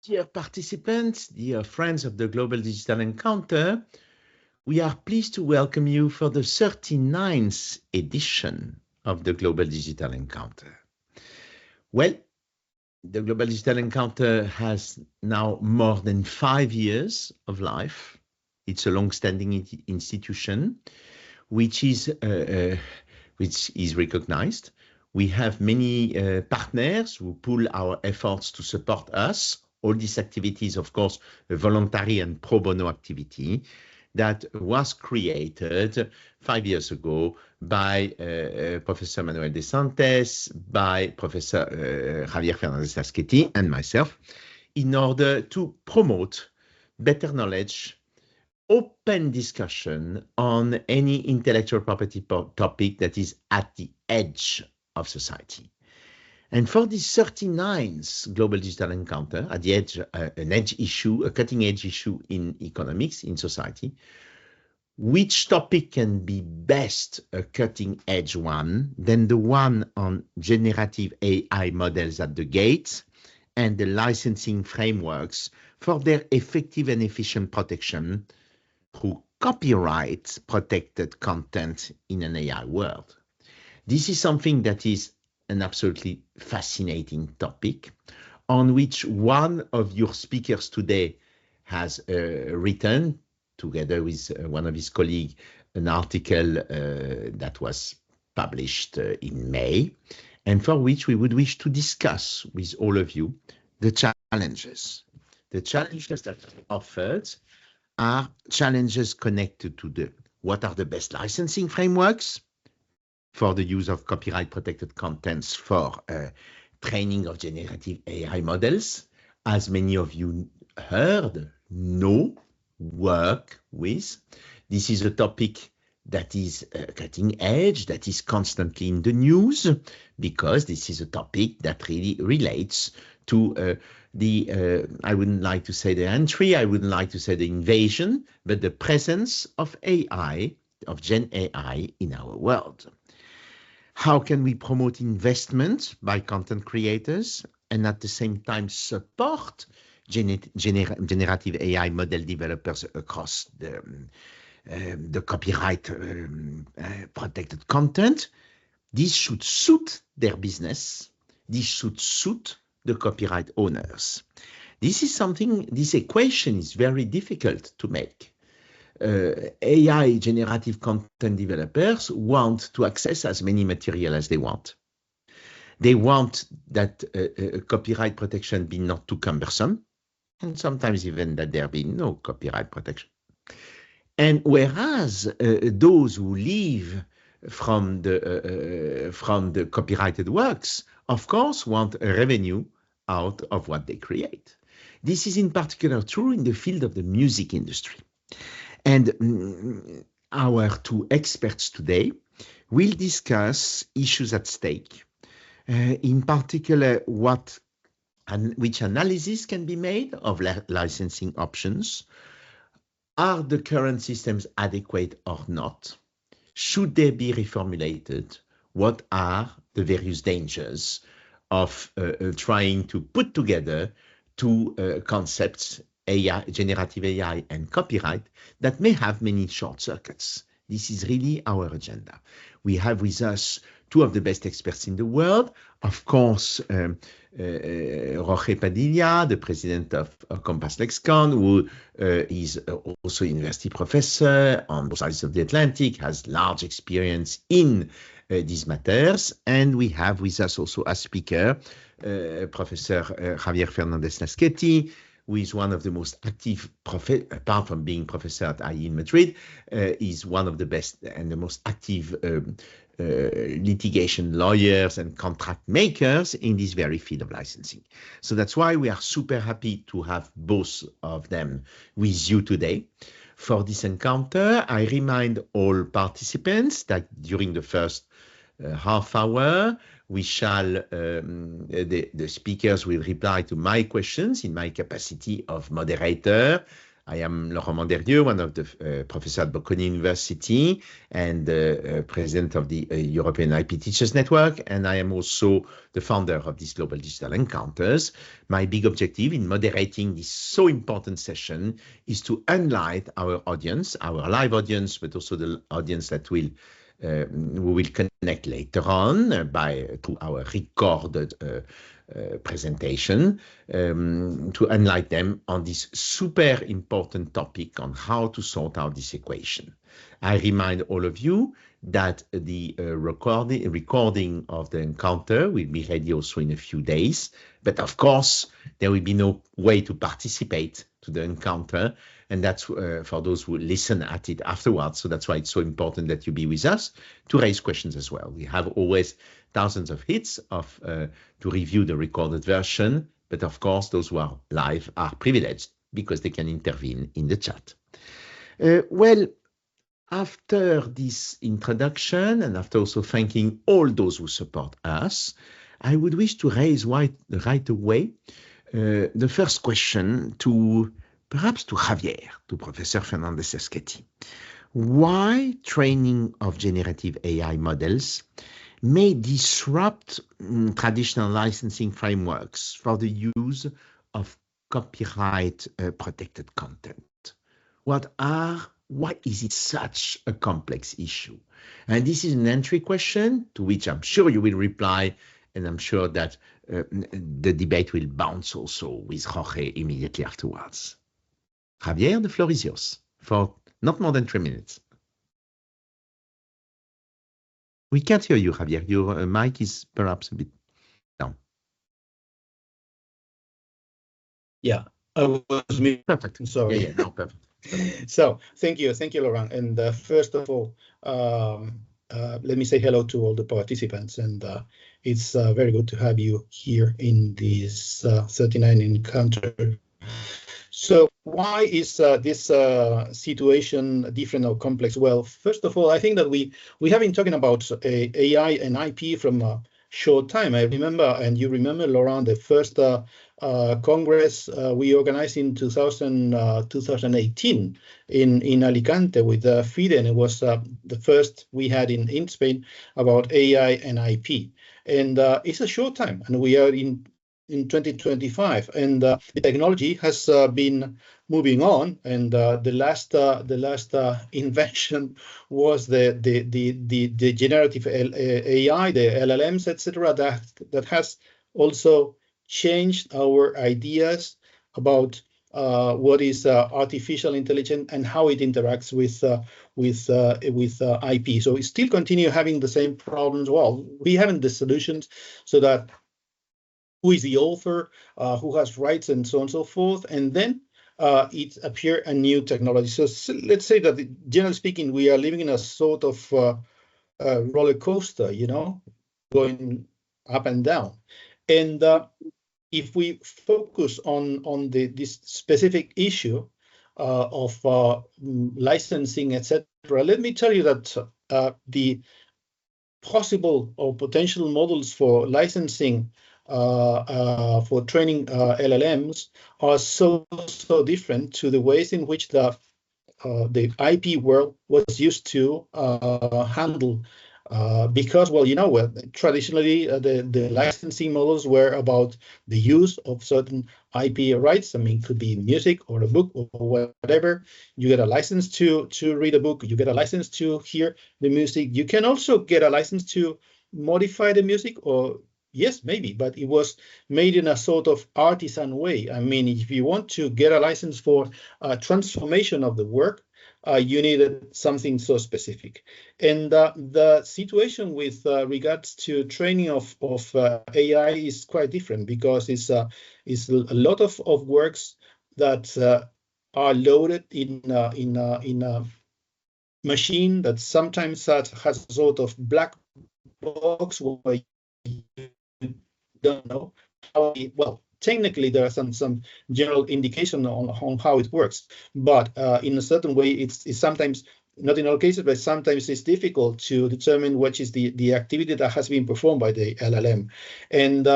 Dear participants, dear friends of the Global Digital Encounter, we are pleased to welcome you for the 39th edition of the Global Digital Encounter. Well, the Global Digital Encounter has now more than 5 years of life. It's a long-standing institution, which is recognized. We have many partners who pool our efforts to support us. All these activities, of course, a voluntary and pro bono activity that was created 5 years ago by Professor Manuel de Santos, by Professor Javier Fernandez-Lasqueti, and myself, in order to promote better knowledge, open discussion on any intellectual property topic that is at the edge of society. And for this 39th Global Digital Encounter, at the edge, an edge issue, a cutting edge issue in economics, in society, which topic can be best a cutting edge one than the one on generative AI models at the gates and the licensing frameworks for their effective and efficient protection through copyright protected content in an AI world. This is something that is an absolutely fascinating topic on which one of your speakers today has written, together with one of his colleagues, an article that was published in May, and for which we would wish to discuss with all of you the challenges. The challenges that are offered are challenges connected to what are the best licensing frameworks for the use of copyright protected contents for training of generative AI models, as many of you heard, know, work with. This is a topic that is cutting edge, that is constantly in the news, because this is a topic that really relates to I wouldn't like to say the entry, I wouldn't like to say the invasion, but the presence of AI, of Gen AI in our world. How can we promote investment by content creators and at the same time support generative AI model developers across the copyright protected content? This should suit their business. This should suit the copyright owners. This equation is very difficult to make. AI generative content developers want to access as many material as they want. They want that copyright protection be not too cumbersome, and sometimes even that there be no copyright protection. And whereas those who live from the copyrighted works, of course, want a revenue out of what they create. This is in particular true in the field of the music industry. And our two experts today will discuss issues at stake, in particular which analysis can be made of licensing options. Are the current systems adequate or not? Should they be reformulated? What are the various dangers of trying to put together two concepts, AI, generative AI and copyright, that may have many short circuits? This is really our agenda. We have with us two of the best experts in the world. Of course, Jorge Padilla, the president of Compass Lexecon, who is also a university professor on both sides of the Atlantic, has large experience in these matters. And we have with us also a speaker, Professor Javier Fernandez-Lasqueti, who is one of the most active, apart from being professor at IE in Madrid, is one of the best and the most active litigation lawyers and contract makers in this very field of licensing. So that's why we are super happy to have both of them with you today. For this encounter, I remind all participants that during the first half hour, we shall, the speakers will reply to my questions in my capacity of moderator. I am Laurent Manderieux, one of the professor at Bocconi University and president of the European IP Teachers Network, and I am also the founder of this Global Digital Encounters. My big objective in moderating this so important session is to enlighten our audience, our live audience, but also the audience that we will connect later on through our recorded presentation, to enlighten them on this super important topic on how to sort out this equation. I remind all of you that the recording of the encounter will be ready also in a few days, but of course there will be no way to participate to the encounter, and that's for those who listen at it afterwards. So that's why it's so important that you be with us to raise questions as well. We have always thousands of hits to review the recorded version, but of course those who are live are privileged because they can intervene in the chat. Well, after this introduction, and after also thanking all those who support us, I would wish to raise right away the first question perhaps to Javier, to Professor Fernandez-Esqueti. Why training of generative AI models may disrupt traditional licensing frameworks for the use of copyright protected content? Why is it such a complex issue? And this is an entry question to which I'm sure you will reply, and I'm sure that the debate will bounce also with Jorge immediately afterwards. Javier, the floor is yours for not more than 3 minutes. We can't hear you, Javier. Your mic is perhaps a bit down. Yeah, I was muted. Perfect. I'm sorry. Yeah, no, perfect. So thank you, Laurent. And first of all, let me say hello to all the participants, and it's very good to have you here in this 39 encounter. So why is this situation different or complex? Well, first of all, I think that we have been talking about AI and IP from a short time. I remember, and you remember, Laurent, the first Congress we organized in 2018 in Alicante with Fide, and it was the first we had in Spain about AI and IP. And it's a short time, and we are in 2025, and the technology has been moving on, and the last invention was the generative AI, the LLMs, etc. That has also changed our ideas about what is artificial intelligence and how it interacts with IP. So we still continue having the same problems. Well, we haven't the solutions, so that who is the author, who has rights, and so on and so forth. And then it appeared a new technology. So let's say that, generally speaking, we are living in a sort of roller coaster, going up and down. And if we focus on this specific issue of licensing, etc., let me tell you that the possible or potential models for licensing for training LLMs are so different to the ways in which the IP world was used to handle. Because, well, traditionally the licensing models were about the use of certain IP rights. I mean, it could be music or a book or whatever. You get a license to read a book. You get a license to hear the music. You can also get a license to modify the music, or yes, maybe, but it was made in a sort of artisan way. I mean, if you want to get a license for a transformation of the work, you needed something so specific. And the situation with regards to training of AI is quite different, because it's a lot of works that are loaded in a machine that sometimes has a sort of black box where you don't know how technically there are some general indication on how it works, but in a certain way it's sometimes, not in all cases, but sometimes it's difficult to determine which is the activity that has been performed by the LLM. And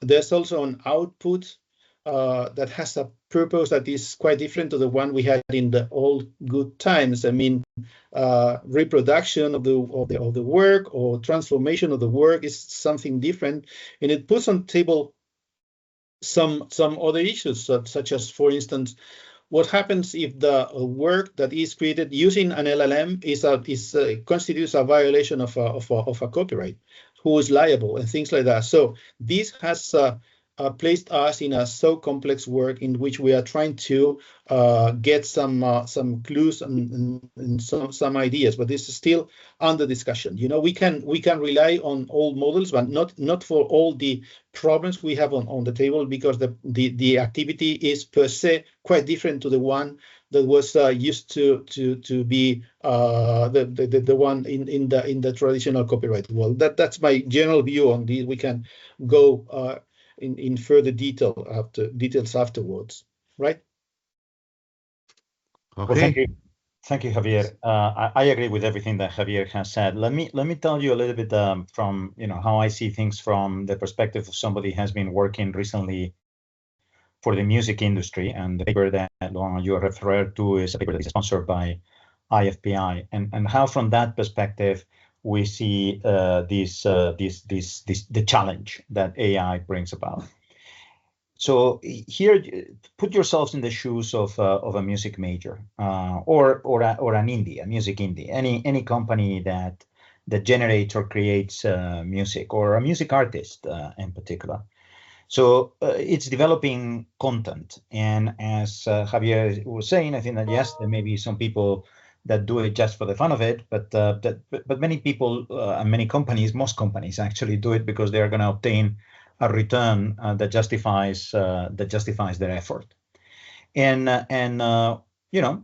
there's also an output that has a purpose that is quite different to the one we had in the old good times. I mean, reproduction of the work or transformation of the work is something different, and it puts on the table some other issues, such as, for instance, what happens if the work that is created using an LLM constitutes a violation of a copyright? Who is liable and things like that? So this has placed us in a so complex work in which we are trying to get some clues and some ideas, but this is still under discussion. You know, we can rely on old models, but not for all the problems we have on the table, because the activity is per se quite different to the one that was used to be the one in the traditional copyright world. That's my general view on this. We can go in further details afterwards, right? Okay. Well, thank you, Javier. I agree with everything that Javier has said. Let me tell you a little bit from how I see things from the perspective of somebody who has been working recently for the music industry, and the paper that Laurent you referred to is a paper that is sponsored by IFPI, and how from that perspective we see the challenge that AI brings about. So here, put yourselves in the shoes of a music major or an indie, a music indie, any company that generates or creates music, or a music artist in particular. So it's developing content, and as Javier was saying, I think that yes, there may be some people that do it just for the fun of it, but many people and many companies, most companies actually do it because they are going to obtain a return that justifies their effort. And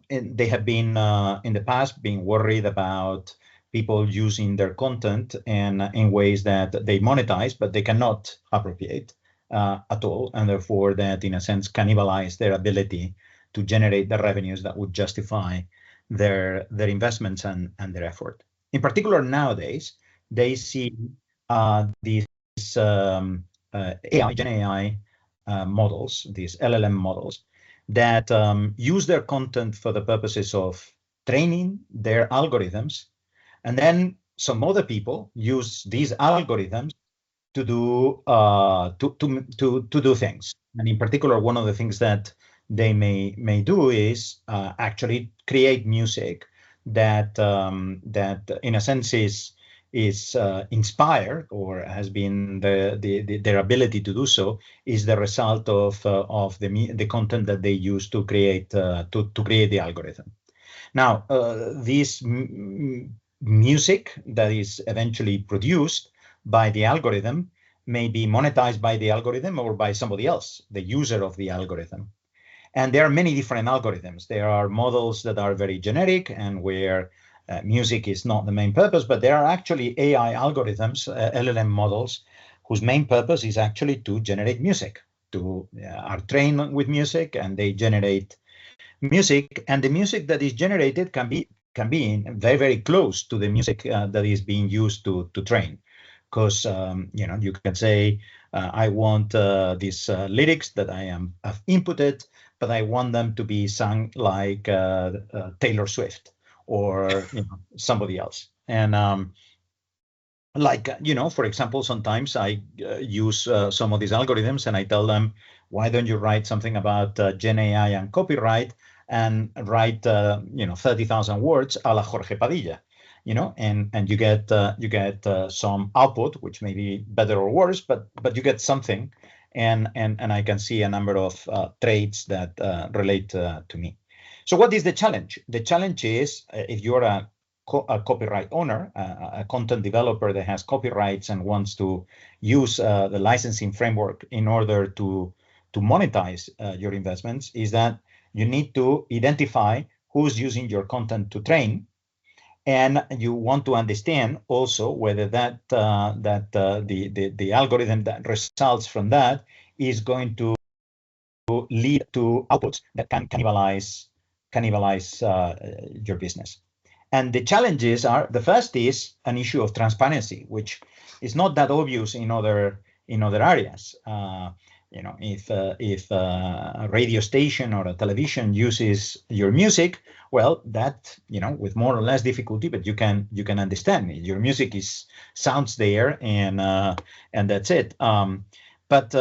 they have been in the past being worried about people using their content and in ways that they monetize, but they cannot appropriate at all, and therefore that in a sense cannibalize their ability to generate the revenues that would justify their investments and their effort. In particular, nowadays they see these Gen AI models, these LLM models, that use their content for the purposes of training their algorithms, and then some other people use these algorithms to do things. And in particular, one of the things that they may do is actually create music that in a sense is inspired, or has been their ability to do so is the result of the content that they use to create the algorithm. Now, this music that is eventually produced by the algorithm may be monetized by the algorithm or by somebody else, the user of the algorithm. And there are many different algorithms. There are models that are very generic and where music is not the main purpose, but there are actually AI algorithms, LLM models, whose main purpose is actually to generate music, are trained with music, and they generate music, and the music that is generated can be very, very close to the music that is being used to train. Because you can say, I want these lyrics that have inputted, but I want them to be sung like Taylor Swift or somebody else. And for example, sometimes I use some of these algorithms and I tell them, why don't you write something about Gen AI and copyright, and write 30,000 words a la Jorge Padilla, and you get some output, which may be better or worse, but you get something, and I can see a number of traits that relate to me. So what is the challenge? The challenge is if you're a copyright owner, a content developer that has copyrights and wants to use the licensing framework in order to monetize your investments, is that you need to identify who's using your content to train, and you want to understand also whether the algorithm that results from that is going to lead to outputs that can cannibalize your business. And the challenges are, the first is an issue of transparency, which is not that obvious in other areas. if a radio station or a television uses your music, well, that with more or less difficulty, but you can understand it. Your music sounds there, and that's it. But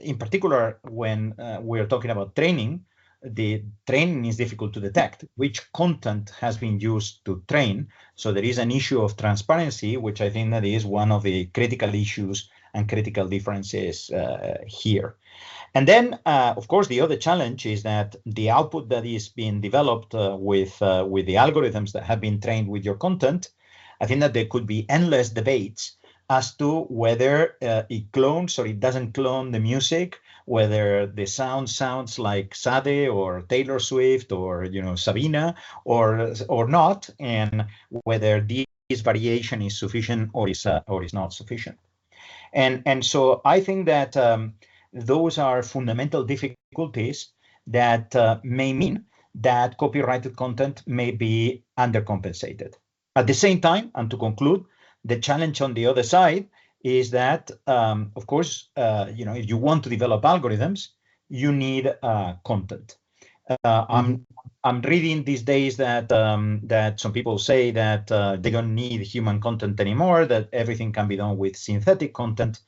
in particular, when we're talking about training, the training is difficult to detect which content has been used to train. So there is an issue of transparency, which I think that is one of the critical issues and critical differences here. And then, of course, the other challenge is that the output that is being developed with the algorithms that have been trained with your content, I think that there could be endless debates as to whether it clones or it doesn't clone the music, whether the sound sounds like Sade or Taylor Swift or Sabina or not, and whether this variation is sufficient or is not sufficient. And so I think that those are fundamental difficulties that may mean that copyrighted content may be undercompensated. At the same time, and to conclude, the challenge on the other side is that, of course, if you want to develop algorithms, you need content. I'm reading these days that that some people say that they don't need human content anymore, that everything can be done with synthetic content.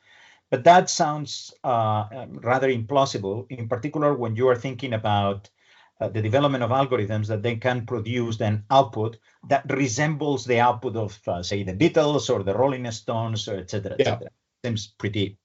But that sounds rather implausible, in particular when you are thinking about the development of algorithms that they can produce an output that resembles the output of, say, the Beatles or the Rolling Stones, or et cetera, et cetera. Seems pretty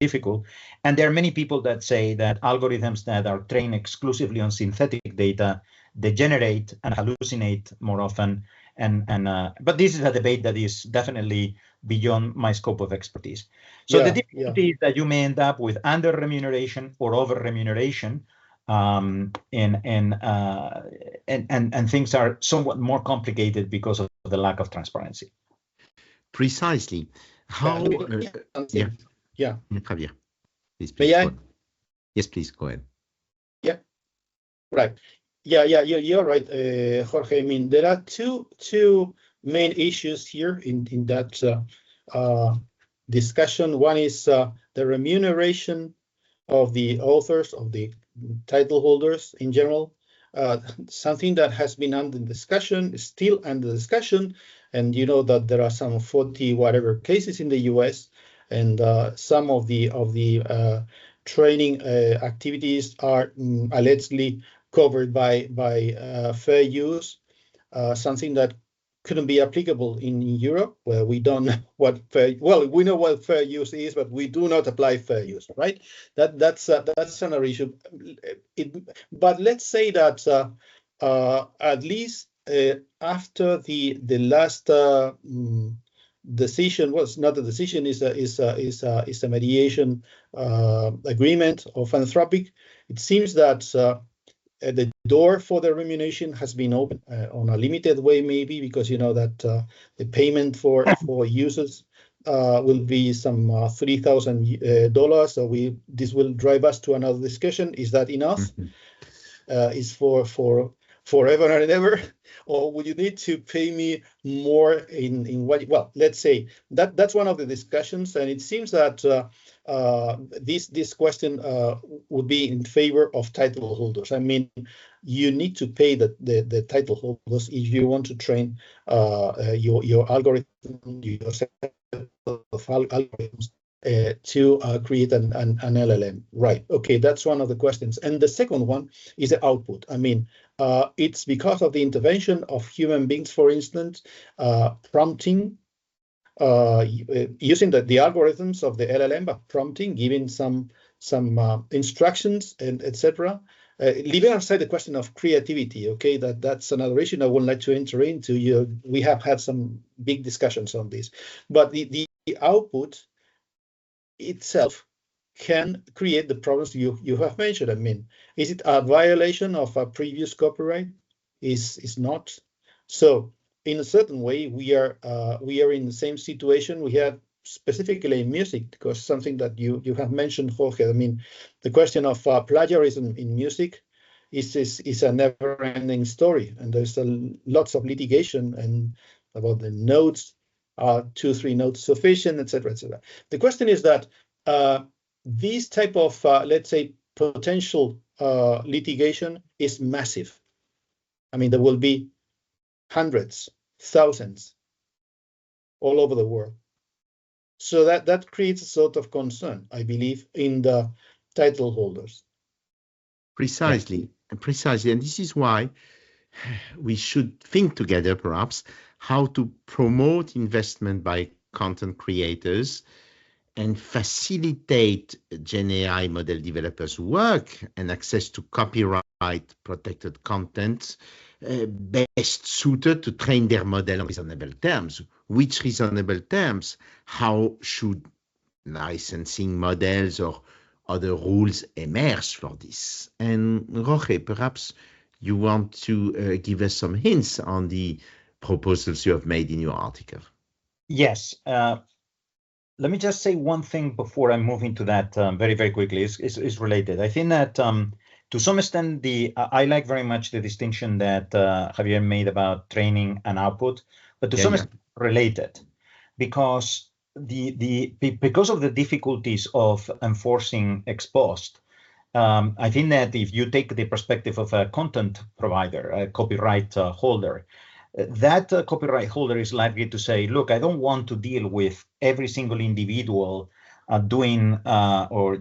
difficult. And there are many people that say that algorithms that are trained exclusively on synthetic data degenerate and hallucinate more often. But this is a debate that is definitely beyond my scope of expertise. So the difficulty is that you may end up with under remuneration or over remuneration, and things are somewhat more complicated because of the lack of transparency. Precisely. How? Javier, please. May I? Yes, please go ahead. Yeah. Right. Yeah. You're right, Jorge. I mean, there are two main issues here in that discussion. One is the remuneration of the authors, of the title holders in general. Something that has been under discussion, is still under discussion, and you know that there are some 40 whatever cases in the U.S. and some of the training activities are allegedly covered by fair use, something that couldn't be applicable in Europe, where we don't know what we know what fair use is, but we do not apply fair use, right? That's another issue. But let's say that at least after the last decision, was not a decision, is a mediation agreement of Anthropic. It seems that the door for the remuneration has been open on a limited way, maybe because you know that the payment for users will be some $3,000. So this will drive us to another discussion. Is that enough? Is for forever and ever, or would you need to pay me more in what? Well, let's say that's one of the discussions, and it seems that this question would be in favor of title holders. I mean, you need to pay the title holders if you want to train your algorithm, your set of algorithms to create an LLM. Right. Okay, that's one of the questions. And the second one is the output. I mean, it's because of the intervention of human beings, for instance, prompting, using the algorithms of the LLM, but prompting, giving some instructions, and etc. Leaving aside the question of creativity, okay, that's another issue I would like to enter into. We have had some big discussions on this, but the output itself can create the problems you have mentioned. I mean, is it a violation of a previous copyright? Is not. So in a certain way, we are in the same situation we had specifically in music, because something that you have mentioned, Jorge. I mean, the question of plagiarism in music is a never-ending story, and there's lots of litigation and about the notes. 2-3 notes sufficient, etc., etc. The question is that this type of, let's say, potential litigation is massive. I mean, there will be hundreds, thousands all over the world. So that creates a sort of concern, I believe, in the title holders. Precisely, precisely. And this is why we should think together, perhaps, how to promote investment by content creators and facilitate Gen AI model developers' work and access to copyright protected content best suited to train their model on reasonable terms. Which reasonable terms? How should licensing models or other rules emerge for this? And Jorge, perhaps you want to give us some hints on the proposals you have made in your article. Yes. Let me just say one thing before I move into that very, very quickly. Is related. I think that to some extent, I like very much the distinction that Javier made about training and output, but to some extent related, because because of the difficulties of enforcing ex post, I think that if you take the perspective of a content provider, a copyright holder, that copyright holder is likely to say, look, I don't want to deal with every single individual doing or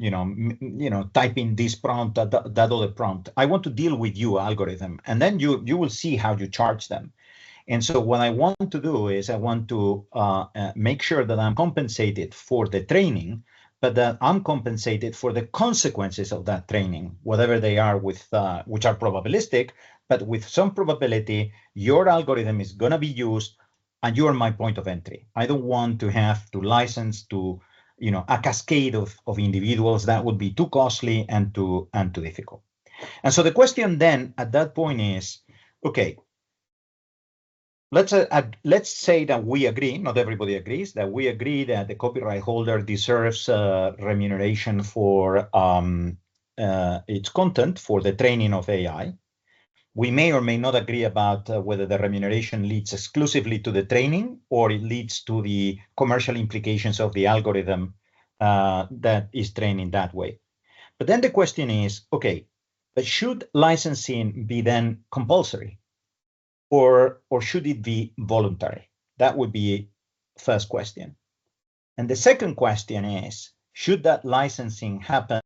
typing this prompt, that other prompt. I want to deal with you, algorithm, and then you will see how you charge them. And so what I want to do is I want to make sure that I'm compensated for the training, but that I'm compensated for the consequences of that training, whatever they are, with which are probabilistic, but with some probability, your algorithm is going to be used and you're my point of entry. I don't want to have to license to a cascade of individuals. That would be too costly and too difficult. And so the question then at that point is, okay, let's say that we agree, not everybody agrees, that we agree that the copyright holder deserves remuneration for its content for the training of AI. We may or may not agree about whether the remuneration leads exclusively to the training or it leads to the commercial implications of the algorithm that is trained in that way. But then the question is, okay, but should licensing be then compulsory? Or should it be voluntary? That would be first question. And the second question is, should that licensing happen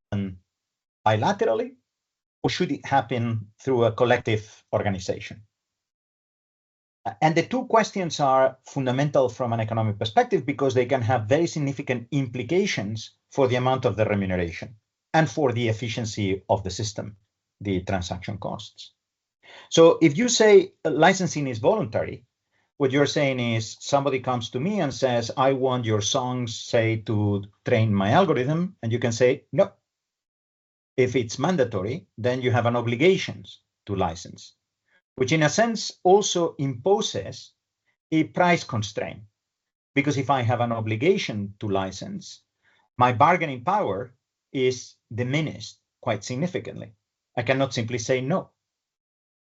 bilaterally, or should it happen through a collective organization? And the two questions are fundamental from an economic perspective because they can have very significant implications for the amount of the remuneration and for the efficiency of the system, the transaction costs. So if you say licensing is voluntary, what you're saying is somebody comes to me and says, I want your songs, say, to train my algorithm. And you can say, no. If it's mandatory, then you have an obligation to license, which in a sense also imposes a price constraint. Because if I have an obligation to license, my bargaining power is diminished quite significantly. I cannot simply say no.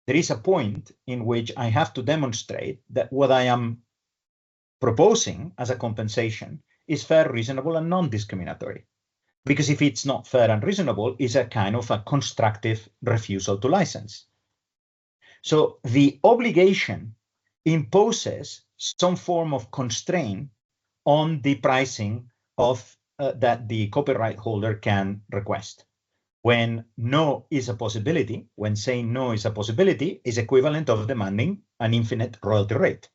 There is a point in which I have to demonstrate that what I am proposing as a compensation is fair, reasonable, and non-discriminatory. Because if it's not fair and reasonable, it's a kind of a constructive refusal to license. So the obligation imposes some form of constraint on the pricing of that the copyright holder can request. When no is a possibility, when saying no is a possibility, is equivalent of demanding an infinite royalty rate.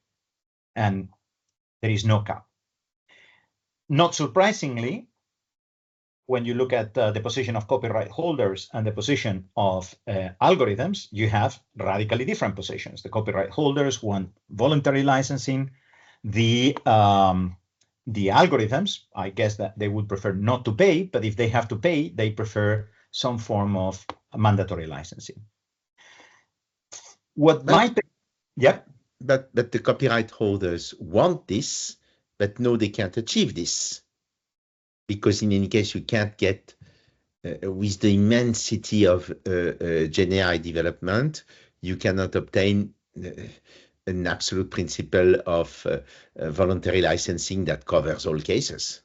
And there is no cap. Not surprisingly, when you look at the position of copyright holders and the position of algorithms, you have radically different positions. The copyright holders want voluntary licensing. The algorithms, I guess that they would prefer not to pay, but if they have to pay, they prefer some form of mandatory licensing. But the copyright holders want this, but no, they can't achieve this. Because in any case, you can't get, with the immensity of Gen AI development, you cannot obtain an absolute principle of voluntary licensing that covers all cases.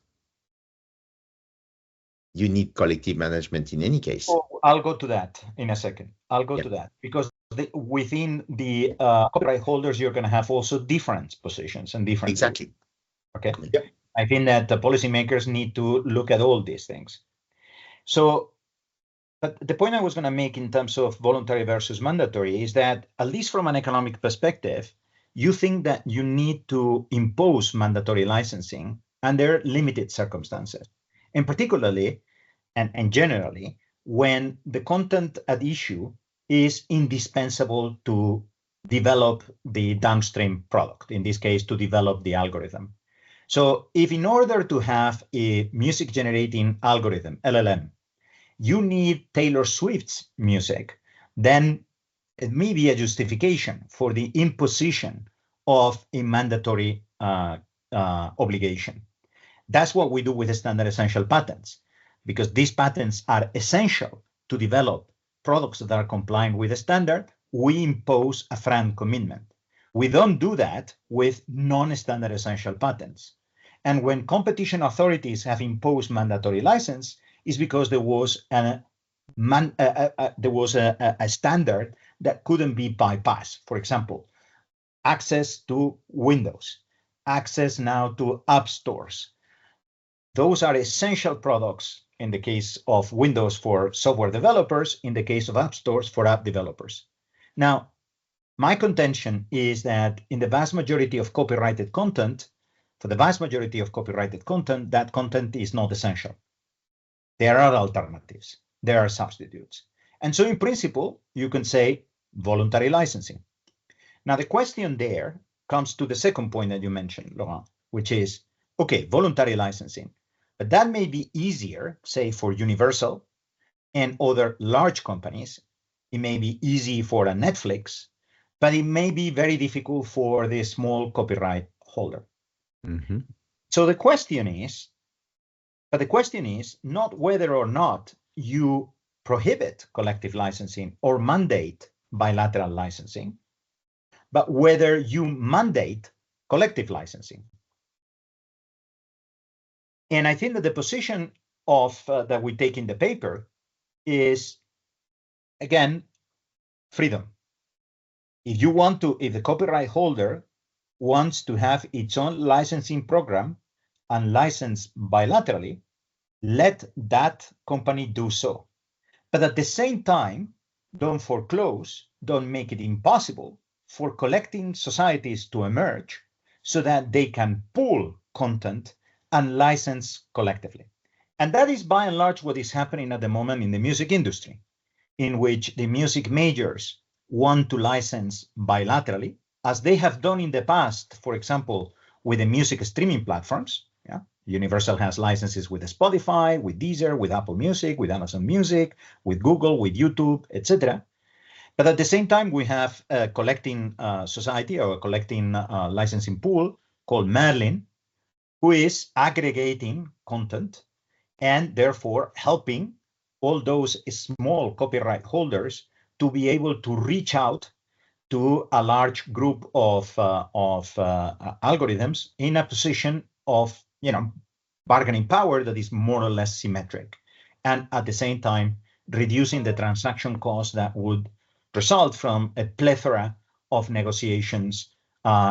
you need collective management in any case. Oh, I'll go to that in a second. I'll go to that because within the copyright holders, you're going to have also different positions and different. Exactly. Okay. Yeah. I think that the policymakers need to look at all these things. So, but the point I was going to make in terms of voluntary versus mandatory is that, at least from an economic perspective, you think that you need to impose mandatory licensing under limited circumstances, and particularly and generally when the content at issue is indispensable to develop the downstream product, in this case, to develop the algorithm. So if in order to have a music generating algorithm, LLM, you need Taylor Swift's music, then it may be a justification for the imposition of a mandatory obligation. That's what we do with the standard essential patents, because these patents are essential to develop products that are compliant with the standard. We impose a frank commitment. We don't do that with non-standard essential patents. And when competition authorities have imposed mandatory license, is because there was a standard that couldn't be bypassed. For example, access to Windows, access now to app stores. Those are essential products in the case of Windows for software developers, in the case of app stores for app developers. Now, my contention is that in the vast majority of copyrighted content, for the vast majority of copyrighted content, that content is not essential. There are alternatives. There are substitutes. And so in principle, you can say voluntary licensing. Now, the question there comes to the second point that you mentioned, Laurent, which is, okay, voluntary licensing. But that may be easier, say, for Universal and other large companies. It may be easy for a Netflix, but it may be very difficult for the small copyright holder. Mm-hmm. So the question is not whether or not you prohibit collective licensing or mandate bilateral licensing, but whether you mandate collective licensing. And I think that the position of that we take in the paper is, again, freedom. If the copyright holder wants to have its own licensing program and license bilaterally, let that company do so. But at the same time, don't foreclose, don't make it impossible for collecting societies to emerge so that they can pool content and license collectively. And that is by and large what is happening at the moment in the music industry, in which the music majors want to license bilaterally, as they have done in the past, for example, with the music streaming platforms. Yeah? Universal has licenses with Spotify, with Deezer, with Apple Music, with Amazon Music, with Google, with YouTube, etc. But at the same time, we have a collecting society or a collecting licensing pool called Merlin, who is aggregating content and therefore helping all those small copyright holders to be able to reach out to a large group of algorithms in a position of bargaining power that is more or less symmetric, and at the same time reducing the transaction costs that would result from a plethora of negotiations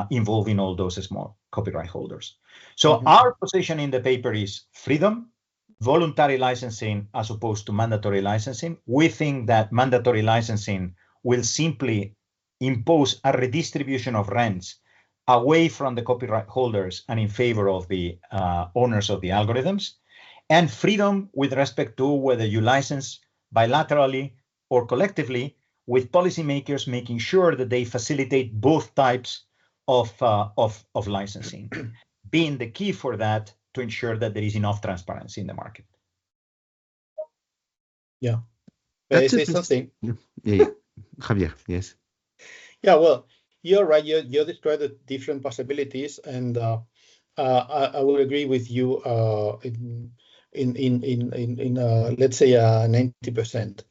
involving all those small copyright holders. So our position in the paper is freedom, voluntary licensing as opposed to mandatory licensing. We think that mandatory licensing will simply impose a redistribution of rents away from the copyright holders and in favor of the owners of the algorithms, and freedom with respect to whether you license bilaterally or collectively, with policymakers making sure that they facilitate both types of licensing, being the key for that to ensure that there is enough transparency in the market. Yeah. May I say something? Yeah. Javier, yes. Yeah, well, you're right. You described the different possibilities, and I would agree with you in let's say 90%.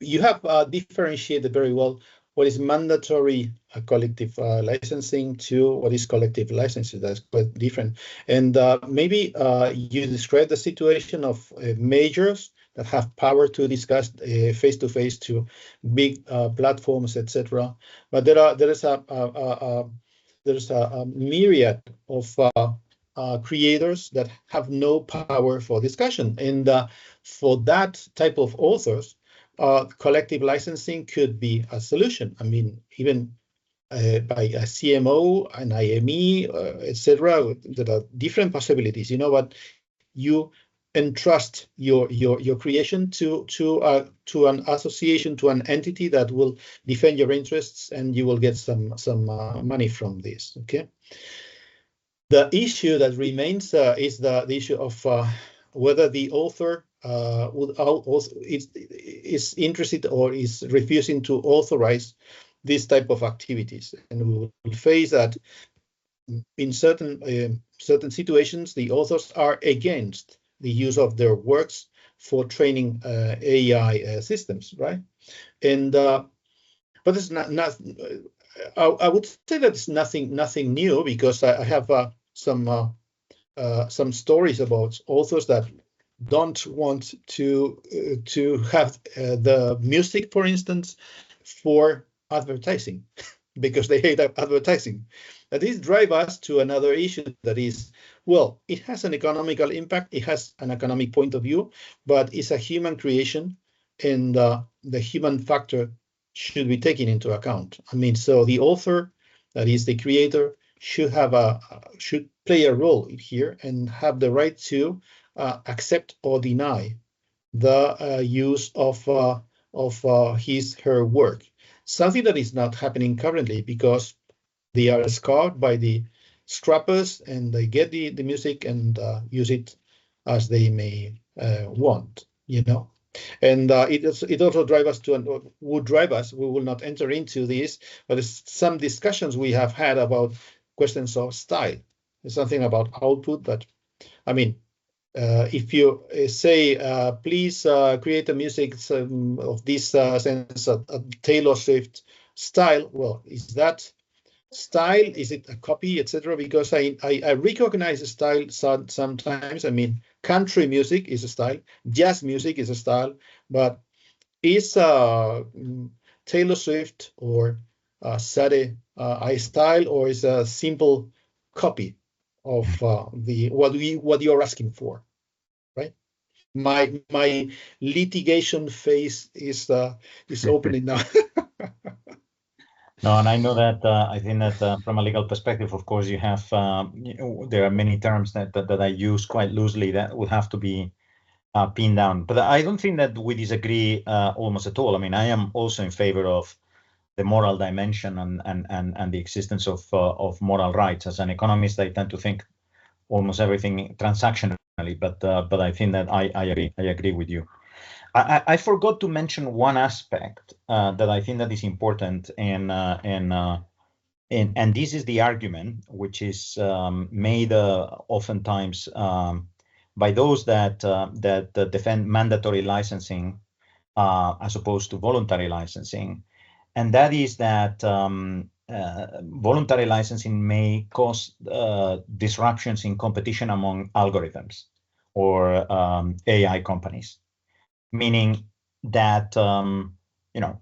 You have differentiated very well what is mandatory collective licensing to what is collective licensing. That's quite different. And maybe you describe the situation of majors that have power to discuss face-to-face to big platforms, etc. But there is a myriad of creators that have no power for discussion. And for that type of authors, collective licensing could be a solution. I mean, even by a CMO, an IME, etc. There are different possibilities. You know what? You entrust your creation to an association, to an entity that will defend your interests, and you will get some money from this. Okay. The issue that remains is the issue of whether the author is interested or is refusing to authorize this type of activities, and we will face that in certain situations the authors are against the use of their works for training AI systems, right? And but it's not I would say that it's nothing new, because I have some stories about authors that don't want to have the music, for instance, for advertising, because they hate advertising. And this drives us to another issue that is, well, it has an economical impact, it has an economic point of view, but it's a human creation, and the human factor should be taken into account. I mean, so the author, that is the creator, should play a role here and have the right to accept or deny the use of her work. Something that is not happening currently, because they are scored by the scrappers and they get the music and use it as they may want, you know. And it also drives us to, would drive us, we will not enter into this, but some discussions we have had about questions of style. There's something about output, but I mean, if you say, please create a music of this sense, a Taylor Swift style, well, is that style? Is it a copy, etc.? Because I recognize a style sometimes. I mean, country music is a style, jazz music is a style, but is Taylor Swift or Sade a style, or is a simple copy of what you're asking for, right? My litigation phase is opening now. No, and I know that I think that from a legal perspective, of course, you have there are many terms that I use quite loosely that would have to be pinned down. But I don't think that we disagree almost at all. I mean, I am also in favor of the moral dimension and the existence of moral rights. As an economist, I tend to think almost everything transactionally, but I think that I agree with you. I forgot to mention one aspect that I think that is important, and this is the argument which is made oftentimes by those that defend mandatory licensing as opposed to voluntary licensing, and that is that voluntary licensing may cause disruptions in competition among algorithms or AI companies. Meaning that a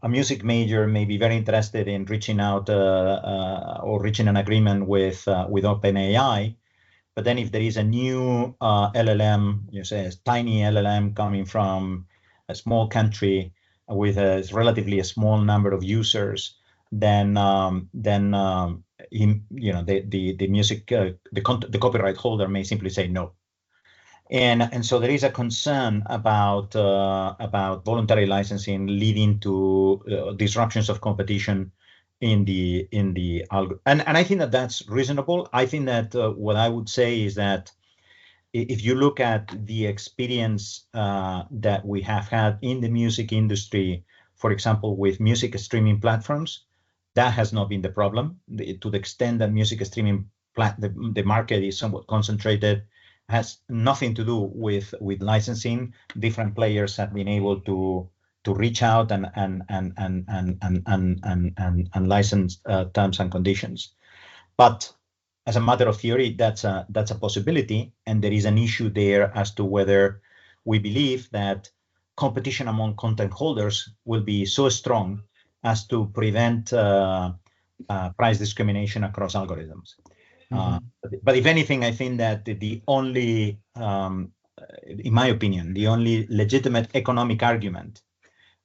music major may be very interested in reaching out or reaching an agreement with OpenAI, but then if there is a new LLM, you say a tiny LLM coming from a small country with a relatively small number of users, then the music the copyright holder may simply say no. And so there is a concern about voluntary licensing leading to disruptions of competition in the and I think that that's reasonable. I think that what I would say is that if you look at the experience that we have had in the music industry, for example, with music streaming platforms, that has not been the problem. To the extent that music streaming the market is somewhat concentrated, has nothing to do with licensing. Different players have been able to reach out and license terms and conditions. But as a matter of theory, that's a possibility, and there is an issue there as to whether we believe that competition among content holders will be so strong as to prevent price discrimination across algorithms. But if anything, I think that the only, in my opinion, the only legitimate economic argument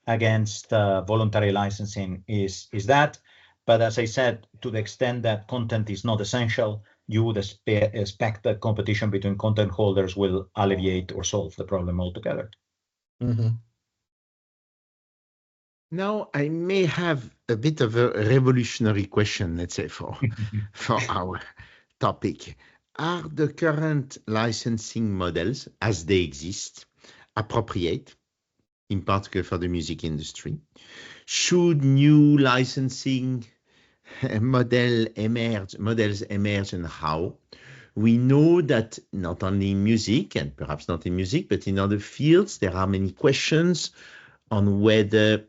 against voluntary licensing is that. But as I said, to the extent that content is not essential, you would expect that competition between content holders will alleviate or solve the problem altogether. Now, I may have a bit of a revolutionary question, let's say, for our topic. Are the current licensing models, as they exist, appropriate, in particular for the music industry? Should new licensing models emerge, and how? We know that not only in music, and perhaps not in music, but in other fields, there are many questions on whether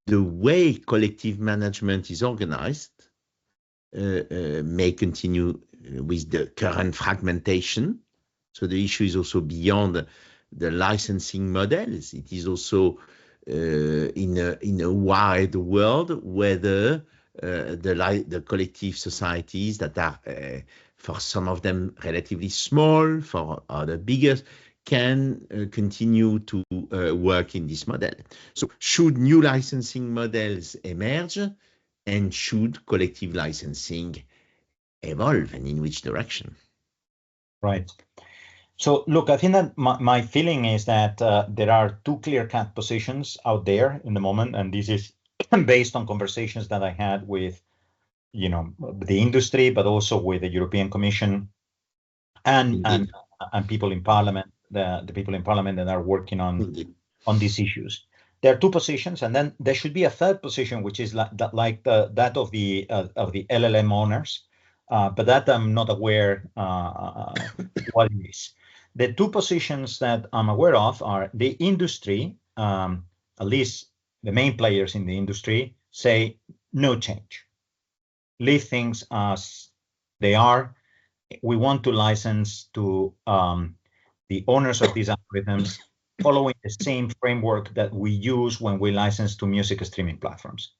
the way collective management is organized may continue with the current fragmentation. So the issue is also beyond the licensing models. It is also in a wide world whether the collective societies that are, for some of them, relatively small, for other bigger, can continue to work in this model. So should new licensing models emerge, and should collective licensing evolve, and in which direction? Right. So look, I think that my feeling is that there are two clear-cut positions out there in the moment, and this is based on conversations that I had with, the industry, but also with the European Commission and people in Parliament, the people in Parliament that are working on these issues. There are two positions, and then there should be a third position, which is that of the LLM owners, but that I'm not aware what it is. The two positions that I'm aware of are the industry, at least the main players in the industry, say no change. Leave things as they are. We want to license to the owners of these algorithms following the same framework that we use when we license to music streaming platforms.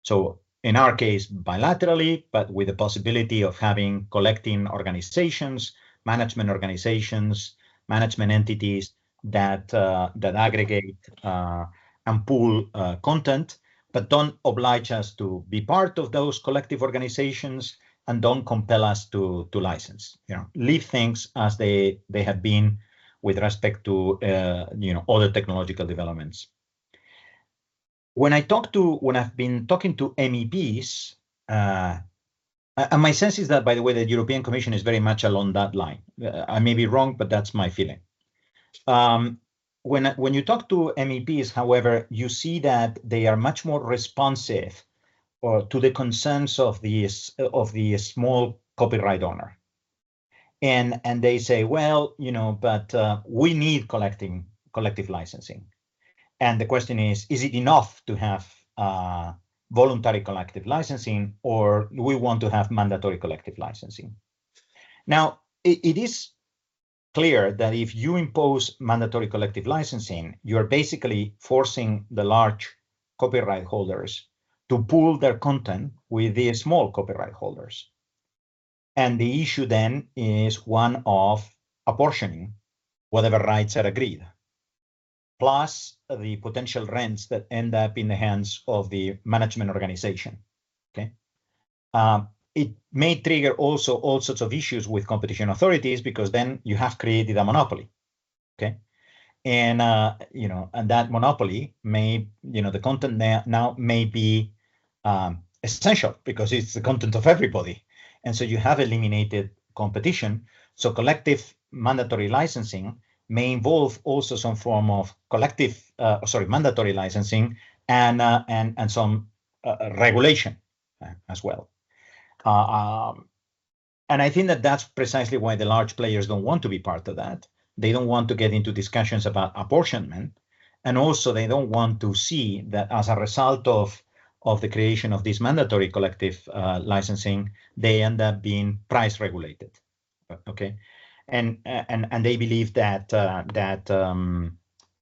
So in our case, bilaterally, but with the possibility of having collecting organizations, management entities that aggregate and pool content, but don't oblige us to be part of those collective organizations and don't compel us to license. Leave things as they have been with respect to other technological developments. When I've been talking to MEPs, and my sense is that, by the way, the European Commission is very much along that line. I may be wrong, but that's my feeling. When you talk to MEPs, however, you see that they are much more responsive to the concerns of the small copyright owner, and they say, well, but we need collective licensing, and the question is it enough to have voluntary collective licensing, or do we want to have mandatory collective licensing? Now, it is clear that if you impose mandatory collective licensing, you're basically forcing the large copyright holders to pool their content with the small copyright holders. And the issue then is one of apportioning whatever rights are agreed, plus the potential rents that end up in the hands of the management organization. Okay. It may trigger also all sorts of issues with competition authorities, because then you have created a monopoly. Okay. And and that monopoly may, the content now may be essential because it's the content of everybody. And so you have eliminated competition. So collective mandatory licensing may involve also some form of mandatory licensing and some regulation as well. And I think that that's precisely why the large players don't want to be part of that. They don't want to get into discussions about apportionment, And also they don't want to see that as a result of the creation of this mandatory collective licensing, they end up being price regulated. Okay, and they believe that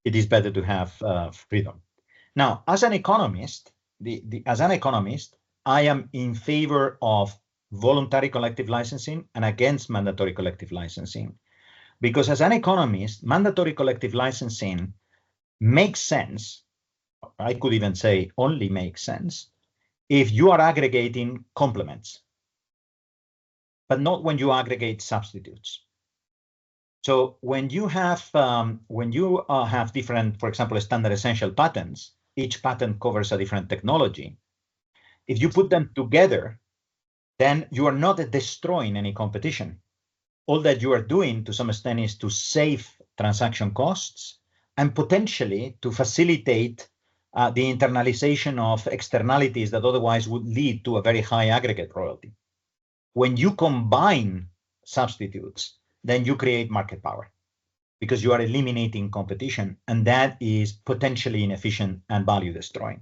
it is better to have freedom. Now, as an economist, I am in favor of voluntary collective licensing and against mandatory collective licensing, because as an economist, mandatory collective licensing makes sense. I could even say only makes sense if you are aggregating complements, but not when you aggregate substitutes. So when you have different, for example, standard essential patents, each patent covers a different technology. If you put them together, then you are not destroying any competition. All that you are doing to some extent is to save transaction costs and potentially to facilitate the internalization of externalities that otherwise would lead to a very high aggregate royalty. When you combine substitutes, then you create market power because you are eliminating competition, and that is potentially inefficient and value destroying.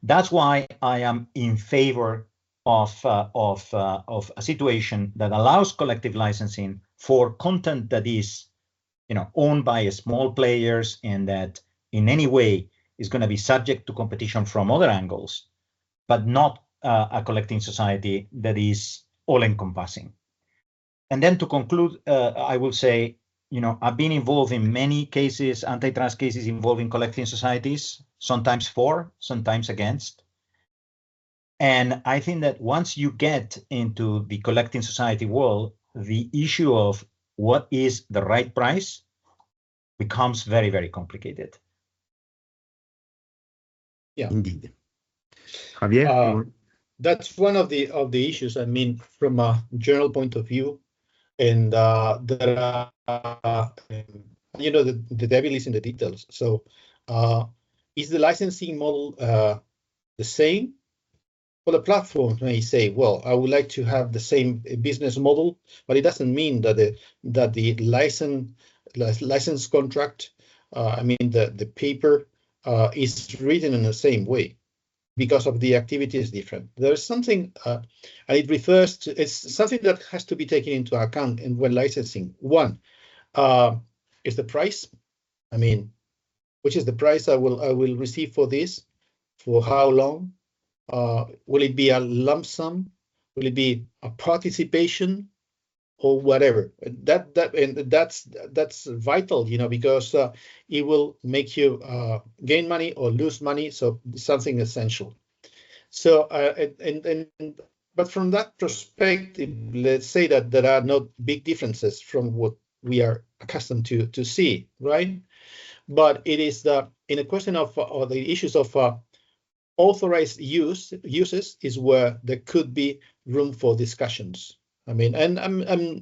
That's why I am in favor of a situation that allows collective licensing for content that is, owned by small players and that in any way is going to be subject to competition from other angles, but not a collecting society that is all-encompassing. And then to conclude, I will say, I've been involved in many cases, antitrust cases involving collecting societies, sometimes for, sometimes against. And I think that once you get into the collecting society world, the issue of what is the right price becomes very, very complicated. Yeah, indeed. Javier, that's one of the issues. I mean, from a general point of view, and there are, the devil is in the details. So, is the licensing model the same? Well, the platform may say, well, I would like to have the same business model, but it doesn't mean that the license contract, the paper is written in the same way, because of the activity is different. There's something, and it refers to, it's something that has to be taken into account in when licensing. One is the price. I mean, which is the price I will receive for this? For how long? Will it be a lump sum? Will it be a participation, or whatever? That's vital, because it will make you gain money or lose money. So something essential. So but from that perspective, let's say that there are not big differences from what we are accustomed to see, right? But it is in a question of the issues of authorized uses is where there could be room for discussions. I mean, and I'm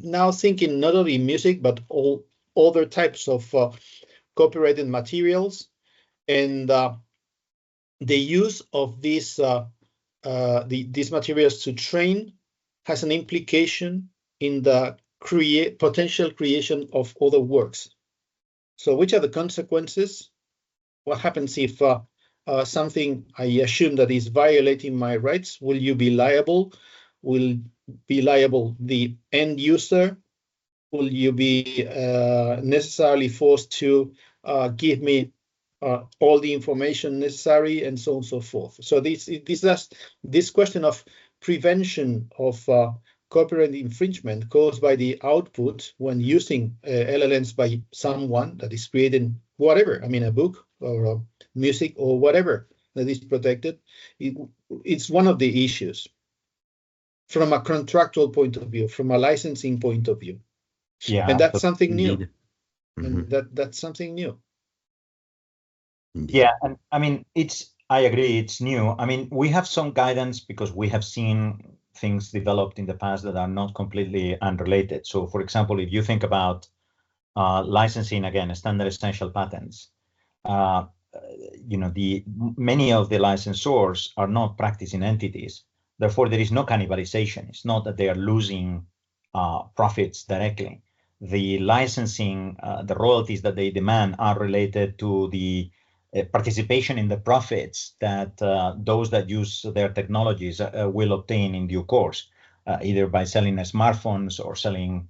now thinking not only music, but all other types of copyrighted materials, and the use of these materials to train has an implication in the potential creation of other works. So, which are the consequences? What happens if something I assume that is violating my rights? Will you be liable? Will be liable the end user? Will you be necessarily forced to give me all the information necessary, and so on and so forth? So this question of prevention of copyright infringement caused by the output when using LLMs by someone that is creating whatever, I mean, a book or music or whatever that is protected, it's one of the issues from a contractual point of view, from a licensing point of view. Yeah, and that's something new. Mm-hmm. And that's something new. Yeah, and I mean, I agree, it's new. I mean, we have some guidance because we have seen things developed in the past that are not completely unrelated. So, for example, if you think about licensing, again, standard essential patents, many of the licensors are not practicing entities. Therefore, there is no cannibalization. It's not that they are losing profits directly. the licensing, the royalties that they demand are related to the participation in the profits that those that use their technologies will obtain in due course, either by selling smartphones or selling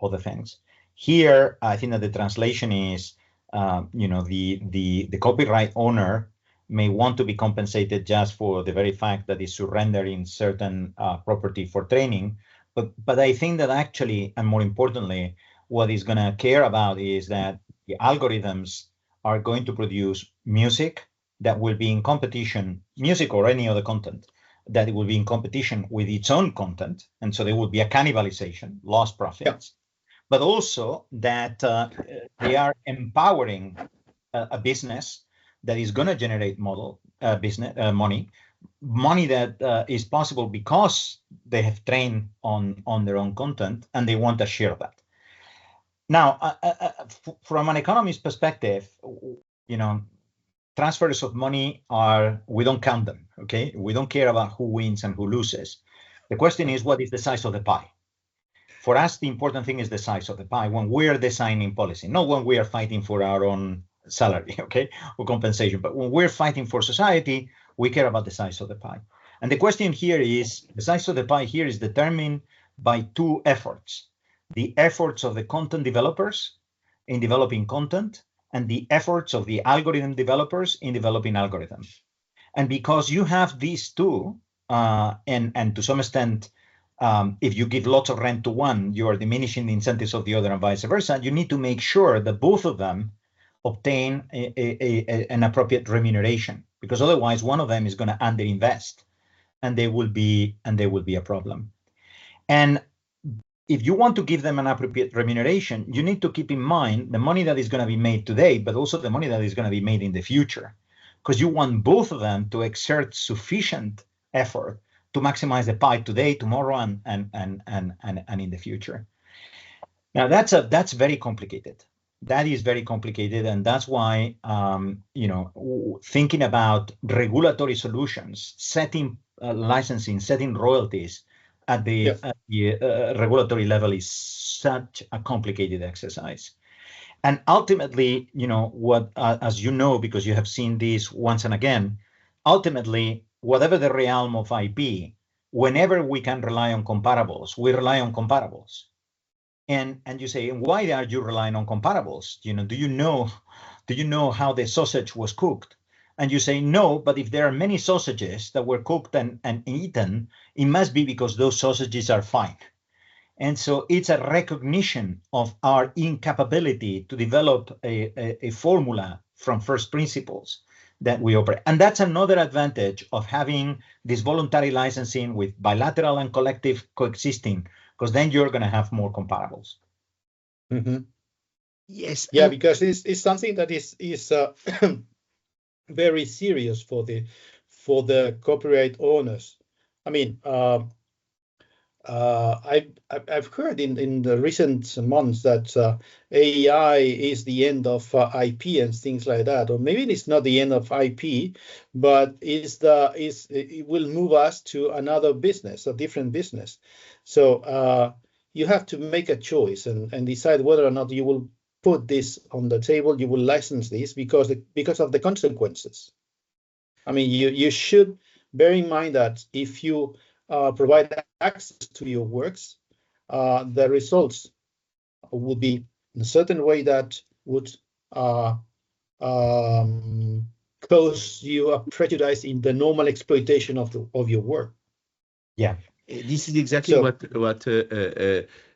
other things. Here, I think that the translation is, the copyright owner may want to be compensated just for the very fact that it's surrendering certain property for training. But I think that actually, and more importantly, what he's going to care about is that the algorithms are going to produce music that will be in competition, music or any other content, that it will be in competition with its own content. And so there will be a cannibalization, lost profits, but also that they are empowering a business that is going to generate money that is possible because they have trained on their own content and they want a share of that. Now, from an economist perspective, transfers of money we don't count them, okay? We don't care about who wins and who loses. The question is, what is the size of the pie? For us, the important thing is the size of the pie when we're designing policy, not when we are fighting for our own salary, okay, or compensation. But when we're fighting for society, we care about the size of the pie. And the question here is, the size of the pie here is determined by two efforts: the efforts of the content developers in developing content and the efforts of the algorithm developers in developing algorithms. And because you have these two, and to some extent, if you give lots of rent to one, you are diminishing the incentives of the other and vice versa, you need to make sure that both of them obtain an appropriate remuneration, because otherwise one of them is going to underinvest and they will be a problem. And if you want to give them an appropriate remuneration, you need to keep in mind the money that is going to be made today, but also the money that is going to be made in the future, because you want both of them to exert sufficient effort to maximize the pie today, tomorrow, and in the future. Now that's very complicated. That is very complicated, and that's why thinking about regulatory solutions, setting licensing, setting royalties at the regulatory level is such a complicated exercise. And ultimately, as you know, because you have seen this once and again, ultimately, whatever the realm of IP, whenever we can rely on comparables, we rely on comparables. And you say, why are you relying on comparables? Do you know how the sausage was cooked? And you say, no, but if there are many sausages that were cooked and eaten, it must be because those sausages are fine. And so it's a recognition of our incapability to develop a formula from first principles that we operate. And that's another advantage of having this voluntary licensing with bilateral and collective coexisting, because then you're going to have more comparables. Mm-hmm. Yes. Yeah, because it's something that is very serious for the copyright owners. I mean, I've heard in the recent months that AI is the end of IP and things like that, or maybe it's not the end of IP, but it will move us to another business, a different business. So you have to make a choice and decide whether or not you will put this on the table, you will license this because of the consequences. I mean, you should bear in mind that if you provide access to your works, the results would be in a certain way that would cause you a prejudice in the normal exploitation of your work. Yeah, this is exactly what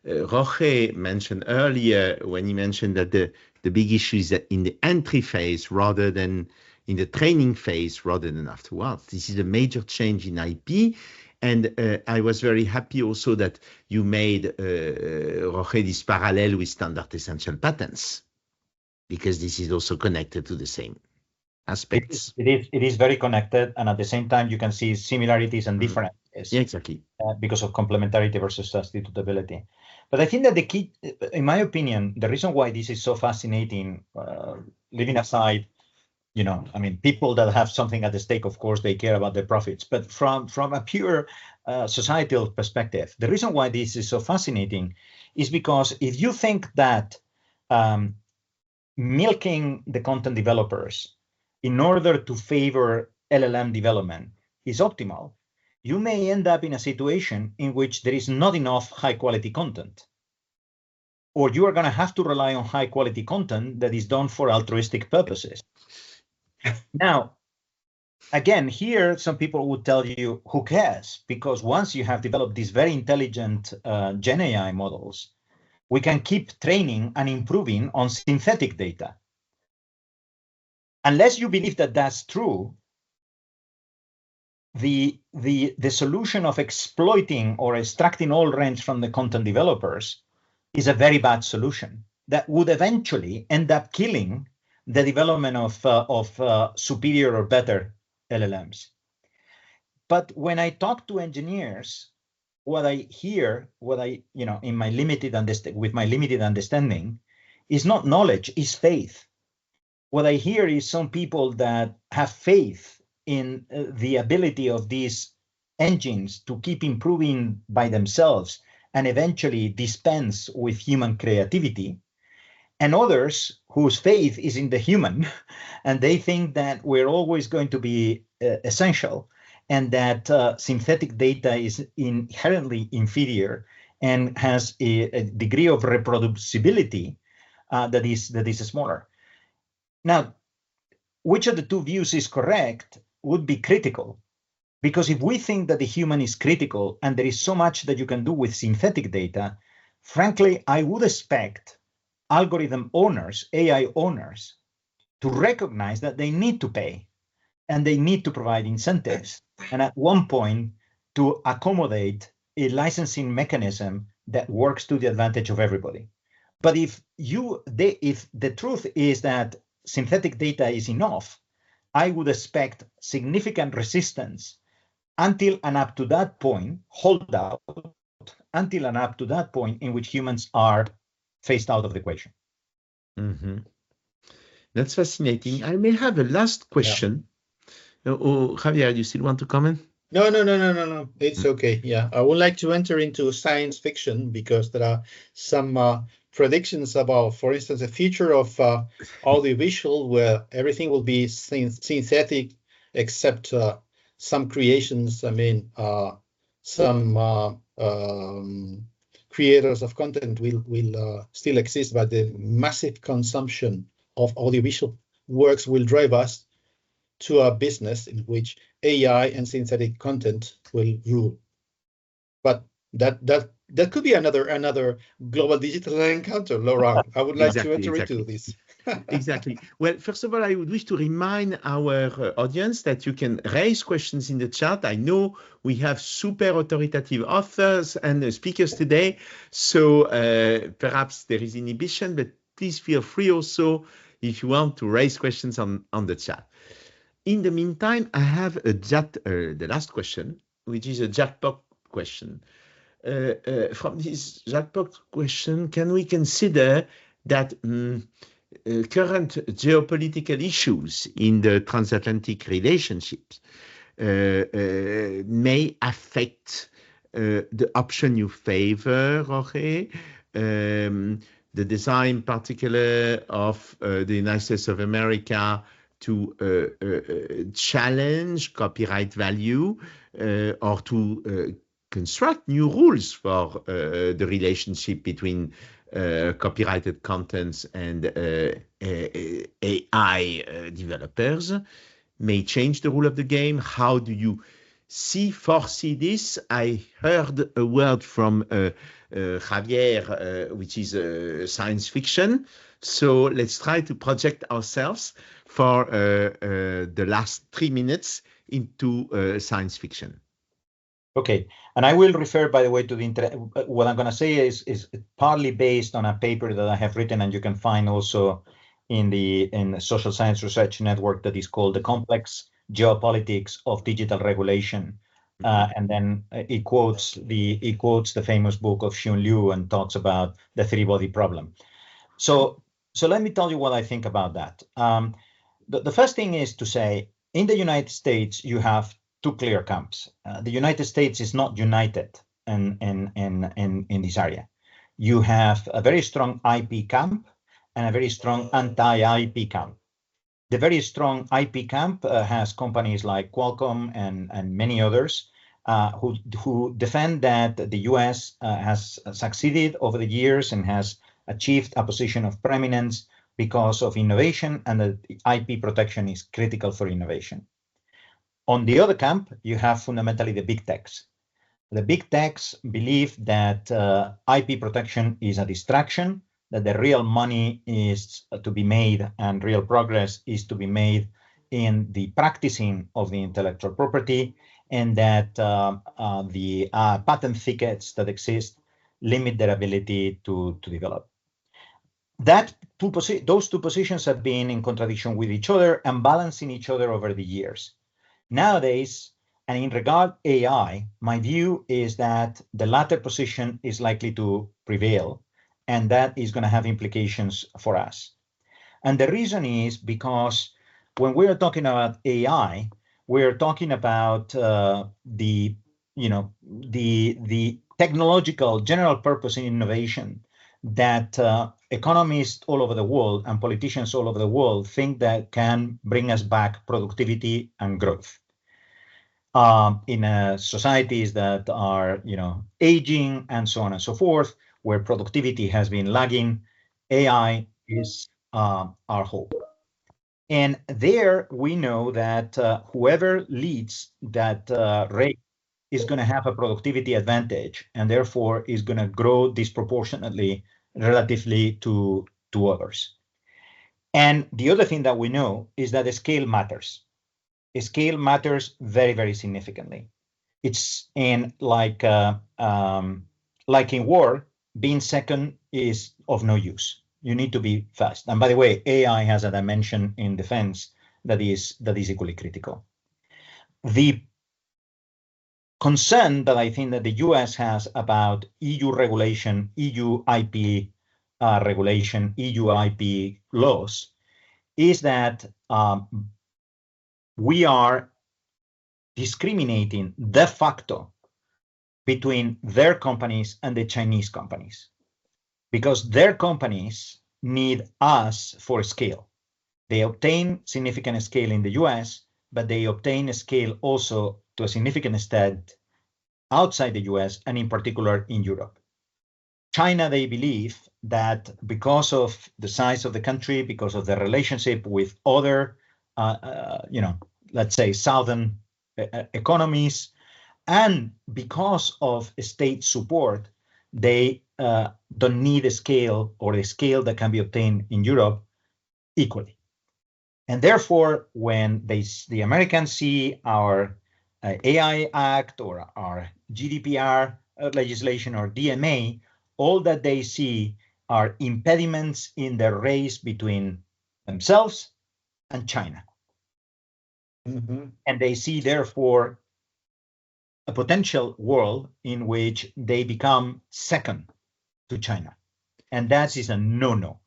Jorge mentioned earlier when he mentioned that the big issue is that in the entry phase rather than in the training phase rather than afterwards. This is a major change in IP. And I was very happy also that you made, Jorge, this parallel with standard essential patents, because this is also connected to the same aspects. It is very connected, and at the same time, you can see similarities and differences. Yeah, exactly. Because of complementarity versus substitutability. But I think that the key, in my opinion, the reason why this is so fascinating, leaving aside you know, I mean, people that have something at stake, of course, they care about their profits. But from a pure societal perspective, the reason why this is so fascinating is because if you think that milking the content developers in order to favor LLM development is optimal, you may end up in a situation in which there is not enough high quality content, or you are going to have to rely on high quality content that is done for altruistic purposes. Now, again, here, some people would tell you, who cares? Because once you have developed these very intelligent Gen AI models, we can keep training and improving on synthetic data. Unless you believe that that's true, the solution of exploiting or extracting all rents from the content developers is a very bad solution that would eventually end up killing the development of superior or better LLMs. But when I talk to engineers, what I hear, in my limited understanding, is not knowledge, is faith. What I hear is some people that have faith in the ability of these engines to keep improving by themselves and eventually dispense with human creativity, and others whose faith is in the human, and they think that we're always going to be essential, and that synthetic data is inherently inferior and has a degree of reproducibility that is smaller. Now, which of the two views is correct would be critical, because if we think that the human is critical and there is so much that you can do with synthetic data, frankly, I would expect algorithm owners, AI owners, to recognize that they need to pay and they need to provide incentives, and at one point to accommodate a licensing mechanism that works to the advantage of everybody. But if the truth is that synthetic data is enough, I would expect significant resistance until and up to that point, until and up to that point in which humans are phased out of the equation. Mm-hmm. That's fascinating. I may have a last question. Yeah. Javier, you still want to comment? No. It's okay. Yeah, I would like to enter into science fiction because there are some predictions about, for instance, the future of audiovisual, where everything will be synthetic except some creations. I mean, some creators of content will still exist, but the massive consumption of audiovisual works will drive us to a business in which AI and synthetic content will rule. But that could be another global digital encounter, Laurent. I would like to enter into this. Exactly. Well, first of all, I would wish to remind our audience that you can raise questions in the chat. I know we have super authoritative authors and speakers today, so perhaps there is inhibition, but please feel free also if you want to raise questions on the chat. In the meantime, I have the last question, which is a jackpot question. From this jackpot question, can we consider that current geopolitical issues in the transatlantic relationships may affect the option you favor, Jorge? The design, in particular, of the United States of America to challenge copyright value or to construct new rules for the relationship between copyrighted contents and AI developers may change the rule of the game. How do you foresee this? I heard a word from Javier, which is science fiction. So let's try to project ourselves for the last 3 minutes into science fiction. Okay, and I will refer, by the way, to what I'm going to say is partly based on a paper that I have written, and you can find also in the Social Science Research Network, that is called The Complex Geopolitics of Digital Regulation. And then it quotes the famous book of Xun Liu and talks about the three-body problem. So let me tell you what I think about that. the first thing is to say, in the United States, you have two clear camps. The United States is not united in this area. You have a very strong IP camp and a very strong anti-IP camp. The very strong IP camp has companies like Qualcomm and many others who defend that the US has succeeded over the years and has achieved a position of preeminence because of innovation, and that IP protection is critical for innovation. On the other camp, you have fundamentally the big techs. The big techs believe that IP protection is a distraction, that the real money is to be made and real progress is to be made in the practicing of the intellectual property, and that the patent thickets that exist limit their ability to develop. Those two positions have been in contradiction with each other and balancing each other over the years. Nowadays, and in regard AI, my view is that the latter position is likely to prevail, and that is going to have implications for us. And the reason is because when we're talking about AI, we're talking about the technological general purpose in innovation that economists all over the world and politicians all over the world think that can bring us back productivity and growth. In societies that are, aging and so on and so forth, where productivity has been lagging, AI is our hope. And there we know that whoever leads that rate is going to have a productivity advantage, and therefore is going to grow disproportionately relatively to others. And the other thing that we know is that the scale matters. Scale matters very, very significantly. It's like in war, being second is of no use. You need to be fast. And by the way, AI has a dimension in defense that is equally critical. The concern that I think that the US has about EU regulation, EU IP regulation, EU IP laws is that we are discriminating de facto between their companies and the Chinese companies, because their companies need us for scale. They obtain significant scale in the US, but they obtain a scale also to a significant extent outside the US, and in particular in Europe. China, they believe that because of the size of the country, because of the relationship with other, let's say southern economies, and because of state support, they don't need a scale or a scale that can be obtained in Europe equally. And therefore, when the Americans see our AI Act or our GDPR legislation or DMA, all that they see are impediments in the race between themselves and China. Mm-hmm. And they see, therefore, a potential world in which they become second to China. And that is a no-no.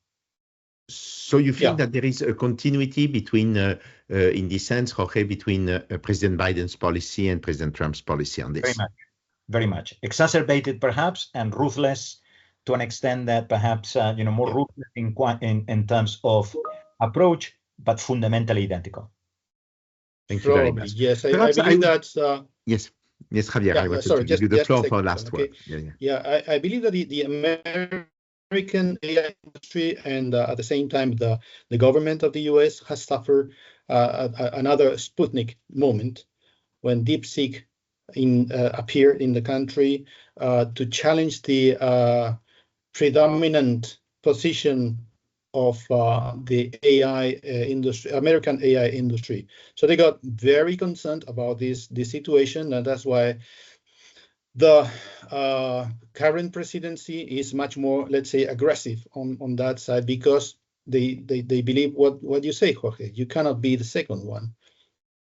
So you think that there is a continuity between, in this sense, Jorge, between President Biden's policy and President Trump's policy on this? Very much. Exacerbated, perhaps, and ruthless to an extent that perhaps, more ruthless in terms of approach, but fundamentally identical. Thank you very much. Yes, I believe that's... Yes, Javier, I want to give you the floor for last word. I believe that the American AI industry and at the same time the government of the US has suffered another Sputnik moment when DeepSeek appeared in the country to challenge the predominant position of the AI industry, American AI industry. So they got very concerned about this situation, and that's why the current presidency is much more, let's say, aggressive on that side, because they believe what you say, Jorge. You cannot be the second one.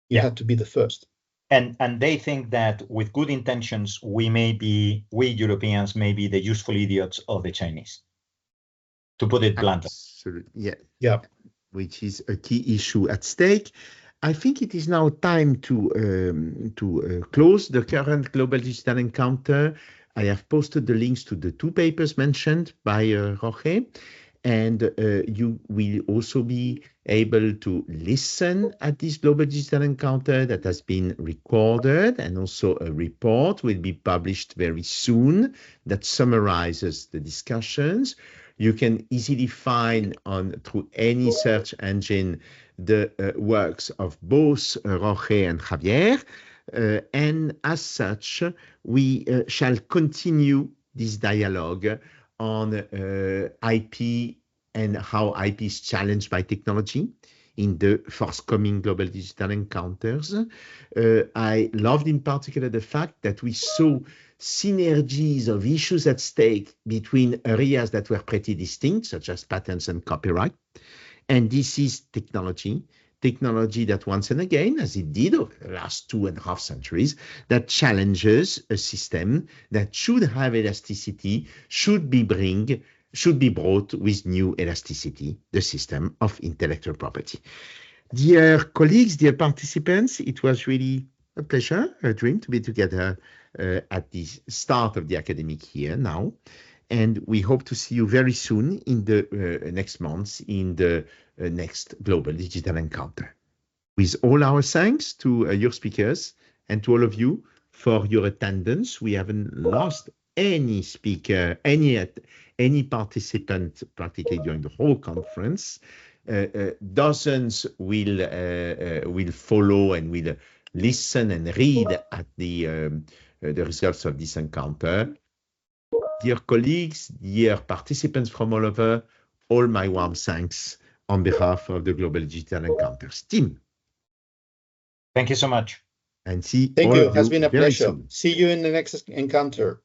You have to be the first. And they think that with good intentions, we Europeans may be the useful idiots of the Chinese, to put it bluntly. Absolutely. Yeah. which is a key issue at stake. I think it is now time to close the current Global Digital Encounter. I have posted the links to the 2 papers mentioned by Jorge, and you will also be able to listen at this Global Digital Encounter that has been recorded, and also a report will be published very soon that summarizes the discussions. You can easily find through any search engine the works of both Jorge and Javier. And as such, we shall continue this dialogue on IP and how IP is challenged by technology in the forthcoming Global Digital Encounters. I loved in particular the fact that we saw synergies of issues at stake between areas that were pretty distinct, such as patents and copyright. And this is technology that once and again, as it did over the last 2.5 centuries, that challenges a system that should have elasticity, should be brought with new elasticity, the system of intellectual property. Dear colleagues, dear participants, it was really a pleasure, a dream to be together at the start of the academic year now. And we hope to see you very soon in the next months in the next Global Digital Encounter. With all our thanks to your speakers and to all of you for your attendance. We haven't lost any speaker, any participant practically during the whole conference. Dozens will follow and will listen and read at the results of this encounter. Dear colleagues, dear participants from all over, all my warm thanks on behalf of the Global Digital Encounters team. Thank you so much. And see Thank all you. of It has been a very pleasure. soon. See you in the next encounter.